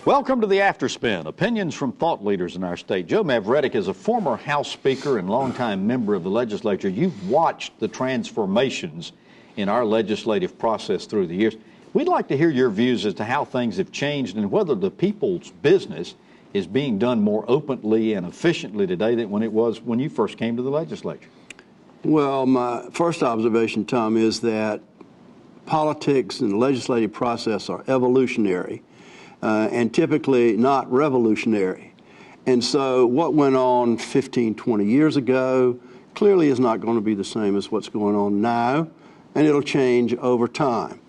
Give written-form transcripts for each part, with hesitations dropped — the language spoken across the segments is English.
Welcome to the Afterspin, opinions from thought leaders in our state. Joe Mavretic is a former House Speaker and longtime member of the legislature. You've watched the transformations in our legislative process through the years. We'd like to hear your views as to how things have changed and whether the people's business is being done more openly and efficiently today than when it was when you first came to the legislature. Well, my first observation, Tom, is that politics and the legislative process are evolutionary and typically not revolutionary. And so what went on 15, 20 years ago clearly is not going to be the same as what's going on now, and it'll change over time.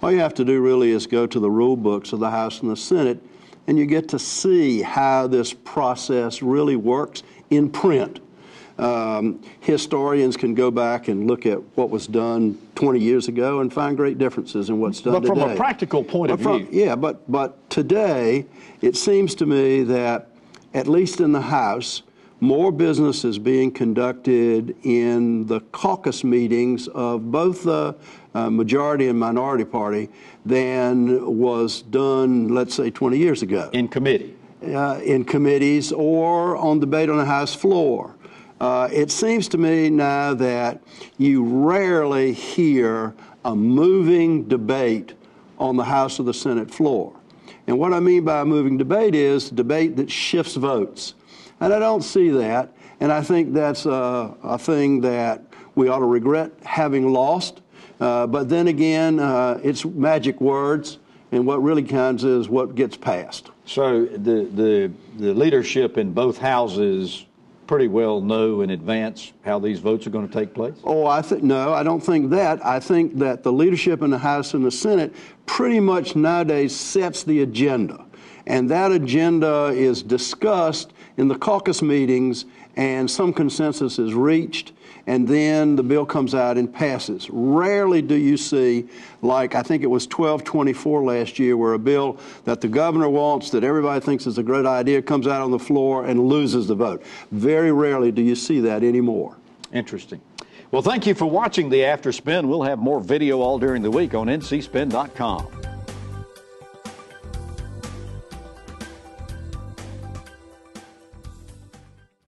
All you have to do really is go to the rule books of the House and the Senate, and you get to see how this process really works in print. Historians can go back and look at what was done 20 years ago and find great differences in what's done today. But from a practical point of view. Yeah, but today it seems to me that, at least in the House, more business is being conducted in the caucus meetings of both the majority and minority party than was done, let's say, 20 years ago. In committee. In committees or on debate on the House floor. It seems to me now that you rarely hear a moving debate on the House or the Senate floor. And what I mean by a moving debate is debate that shifts votes. And I don't see that, and I think that's a thing that we ought to regret having lost. But then again, it's magic words, and what really counts is what gets passed. So the leadership in both houses pretty well know in advance how these votes are going to take place? Oh, no, I don't think that. I think that the leadership in the House and the Senate pretty much nowadays sets the agenda. And that agenda is discussed in the caucus meetings, and some consensus is reached, and then the bill comes out and passes. Rarely do you see, like I think it was 1224 last year, where a bill that the governor wants, that everybody thinks is a great idea, comes out on the floor and loses the vote. Very rarely do you see that anymore. Interesting. Well, thank you for watching the Afterspin. We'll have more video all during the week on ncspin.com.